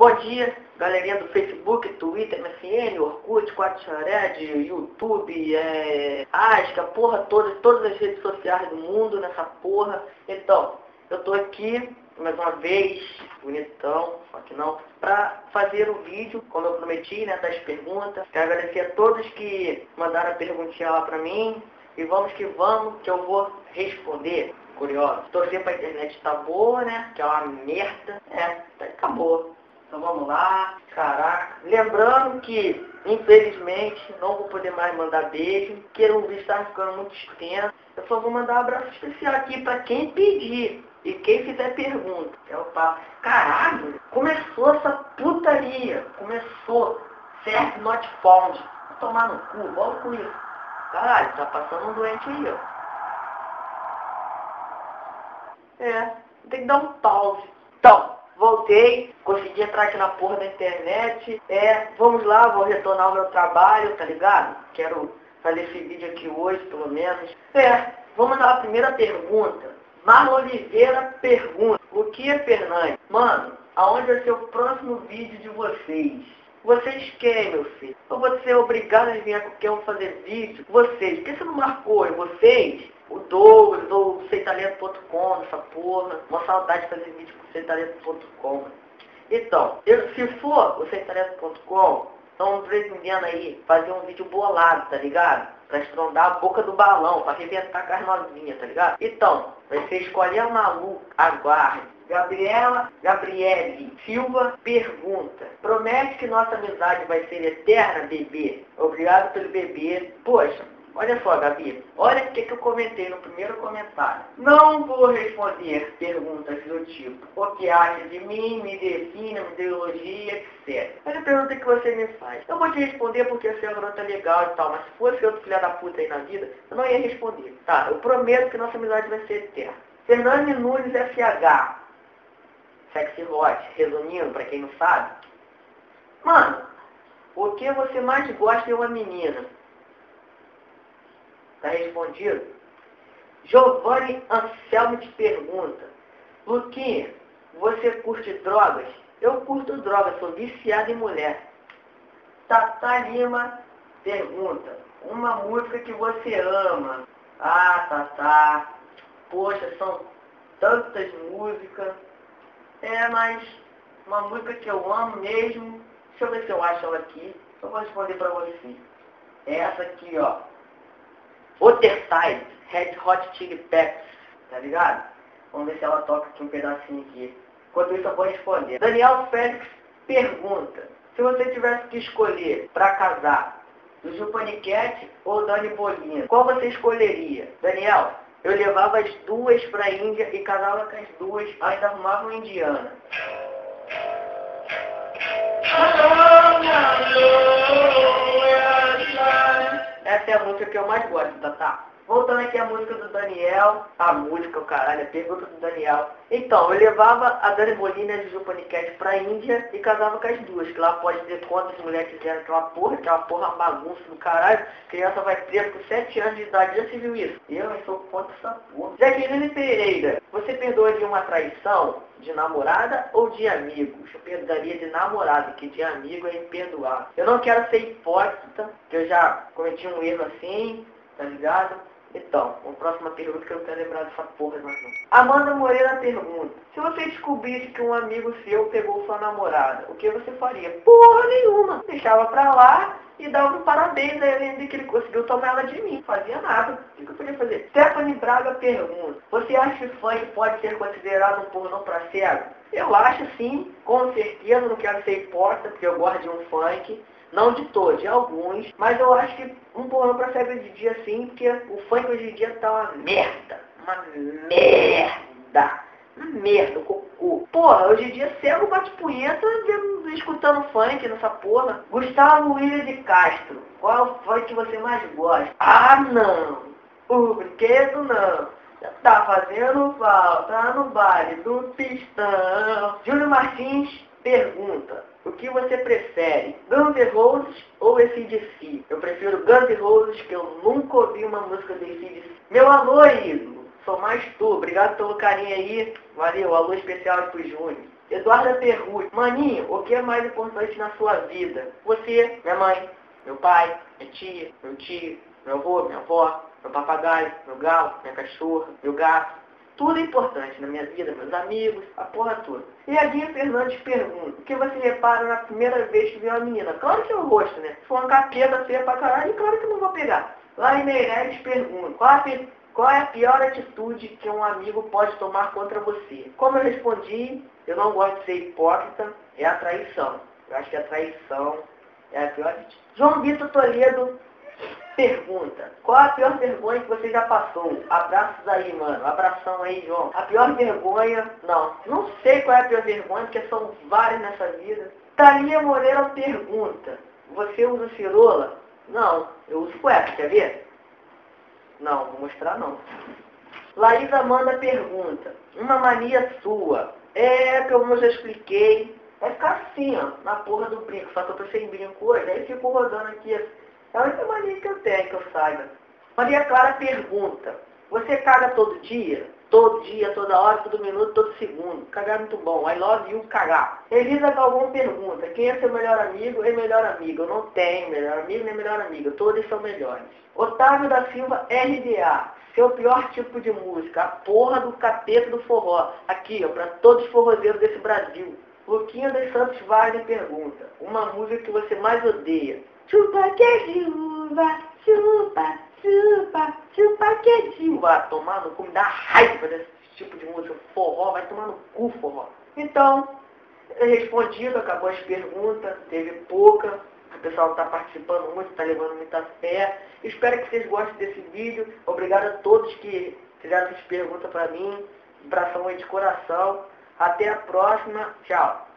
Bom dia, galerinha do Facebook, Twitter, MSN, Orkut, Quatchared, YouTube, Asca, porra toda, todas as redes sociais do mundo nessa porra. Então, eu tô aqui, mais uma vez, bonitão, só que não, pra fazer o vídeo, como eu prometi, né, das perguntas. Quero agradecer a todos que mandaram a perguntinha lá pra mim. E vamos, que eu vou responder. Curioso. Torcer pra internet tá boa, né? Que é uma merda. Acabou. Então vamos lá. Caraca. Lembrando que, infelizmente, não vou poder mais mandar beijo. Porque o vídeo tá ficando muito extenso. Eu só vou mandar um abraço especial aqui pra quem pedir. E quem fizer pergunta. É o papo. Caralho. Começou essa putaria. Começou. Certo, not found. Vou tomar no cu. Volta com isso. Caralho, tá passando um doente aí, ó. Tem que dar um pause. Então, voltei, consegui entrar aqui na porra da internet. Vamos lá, vou retornar ao meu trabalho, tá ligado? Quero fazer esse vídeo aqui hoje, pelo menos. Vamos lá, a primeira pergunta. Marlon Oliveira pergunta: o que é Fernandes? Mano, aonde vai ser o próximo vídeo de vocês? Vocês querem, meu filho? Eu vou ser obrigado a adivinhar com quem eu vou fazer vídeo? Vocês. Por que você não marcou? Vocês? O Douglas, ou Seitalento.com, essa porra. Uma saudade de fazer vídeo com Seitalento.com. Então, se for o Seitalento.com, estão pretendendo aí fazer um vídeo bolado, tá ligado? Pra estrondar a boca do balão, pra arrebentar com as novinhas, tá ligado? Então, vai ser escolher a maluca, aguarde. Gabriele Silva pergunta: promete que nossa amizade vai ser eterna, bebê? Obrigado pelo bebê. Poxa, olha só, Gabi, olha o que eu comentei no primeiro comentário. Não vou responder perguntas do tipo: o que acha de mim, me define, me dê elogia, etc. Essa é a pergunta que você me faz. Eu vou te responder porque você é uma garota legal e tal, mas se fosse outro filho da puta aí na vida, eu não ia responder. Tá, eu prometo que nossa amizade vai ser eterna. Fernando Nunes FH. Sexy Hot, resumindo, pra quem não sabe. Mano, o que você mais gosta de uma menina? Tá respondido? Giovanni Anselmo te pergunta: Luquinha, você curte drogas? Eu curto drogas, sou viciado em mulher. Tata Lima pergunta: uma música que você ama? Ah, Tata, poxa, são tantas músicas. Mas uma música que eu amo mesmo, deixa eu ver se eu acho ela aqui, eu vou responder pra você. É essa aqui, ó. Otterside, Red Hot Chili Peppers, tá ligado? Vamos ver se ela toca aqui um pedacinho aqui. Enquanto isso eu vou responder. Daniel Félix pergunta: se você tivesse que escolher pra casar, do Jupaniquete ou Dani Bolinha, qual você escolheria? Daniel, eu levava as duas pra Índia e casava com as duas, ainda arrumava uma indiana. Essa é a música que eu mais gosto, Tata. Voltando aqui a música do Daniel, a música, o caralho, a pergunta do Daniel. Então, eu levava a Dani Bolina de Jupaniquete pra Índia e casava com as duas, que lá pode ter quantas mulheres quiserem aquela porra, uma bagunça do caralho. Criança vai preso com 7 anos de idade, já se viu isso? Eu sou contra essa porra. Jaqueline Pereira, você perdoaria uma traição de namorada ou de amigo? Eu perdoaria de namorada, que de amigo é imperdoável. Eu não quero ser hipócrita, que eu já cometi um erro assim, tá ligado? Então, a próxima pergunta que eu não quero lembrar dessa porra mais não. Amanda Moreira pergunta: se você descobrisse que um amigo seu pegou sua namorada, o que você faria? Porra nenhuma. Deixava pra lá e dava um parabéns a ele ainda que ele conseguiu tomar ela de mim. Não fazia nada. O que eu podia fazer? Stephanie Braga pergunta: você acha que funk pode ser considerado um pornô pra cego? Eu acho sim, com certeza. Não quero ser hipócrita, porque eu gosto de um funk. Não de todos, de alguns, mas eu acho que um pornô pra cego de dia sim, porque o funk hoje em dia tá uma merda. Uma merda, cocô. Porra, hoje em dia cego bate punheta escutando funk nessa porra. Gustavo William de Castro, qual funk que você mais gosta? Ah, não. O brinquedo não. Tá fazendo falta no baile do pistão. Júlio Martins pergunta: o que você prefere, Guns N' Roses ou AC/DC? Eu prefiro Guns N' Roses, que eu nunca ouvi uma música do AC/DC. Meu alô, ídolo, sou mais tu. Obrigado pelo carinho aí. Valeu, alô especial pro Júnior. Eduarda Perrucci. Maninho, o que é mais importante na sua vida? Você, minha mãe, meu pai, minha tia, meu tio, meu avô, minha avó, meu papagaio, meu galo, minha cachorra, meu gato. Tudo é importante na minha vida, meus amigos, a porra toda. E a Guinha Fernandes pergunta, o que você repara na primeira vez que vê uma menina? Claro que é o rosto, né? Se for uma capeta feia pra caralho, claro que eu não vou pegar. Lari Meireles pergunta, qual é a pior atitude que um amigo pode tomar contra você? Como eu respondi, eu não gosto de ser hipócrita, é a traição. Eu acho que a traição é a pior atitude. João Vitor Toledo pergunta, qual a pior vergonha que você já passou? Abraços aí, mano. Abração aí, João. A pior vergonha, não sei qual é a pior vergonha, porque são várias nessa vida. Thalia Moreira pergunta, você usa cirola? Não, eu uso cueca, quer ver? Não, vou mostrar não. Laís Amanda pergunta, uma mania sua? Como eu já expliquei, vai ficar assim, ó, na porra do brinco, só que eu tô sem brinco hoje, aí fico rodando aqui. É a única mania que eu tenho, que eu saiba. Maria Clara pergunta, você caga todo dia? Todo dia, toda hora, todo minuto, todo segundo. Cagar é muito bom. I love you, cagar. Elisa Galvão pergunta, quem é seu melhor amigo e melhor amiga? Eu não tenho melhor amigo nem melhor amiga. Todos são melhores. Otávio da Silva RDA. Seu pior tipo de música? A porra do capeta do forró. Aqui, ó, pra todos os forrozeiros desse Brasil. Luquinha dos Santos Wagner pergunta, uma música que você mais odeia? Chupa que chuva, chupa, chupa, chupa que chuva. Vai tomar no cu, me dá raiva desse tipo de música. Forró, vai tomar no cu, forró. Então, respondido, acabou as perguntas, teve pouca. O pessoal está participando muito, está levando muita fé. Espero que vocês gostem desse vídeo. Obrigado a todos que fizeram essas perguntas para mim. Abração aí de coração. Até a próxima. Tchau.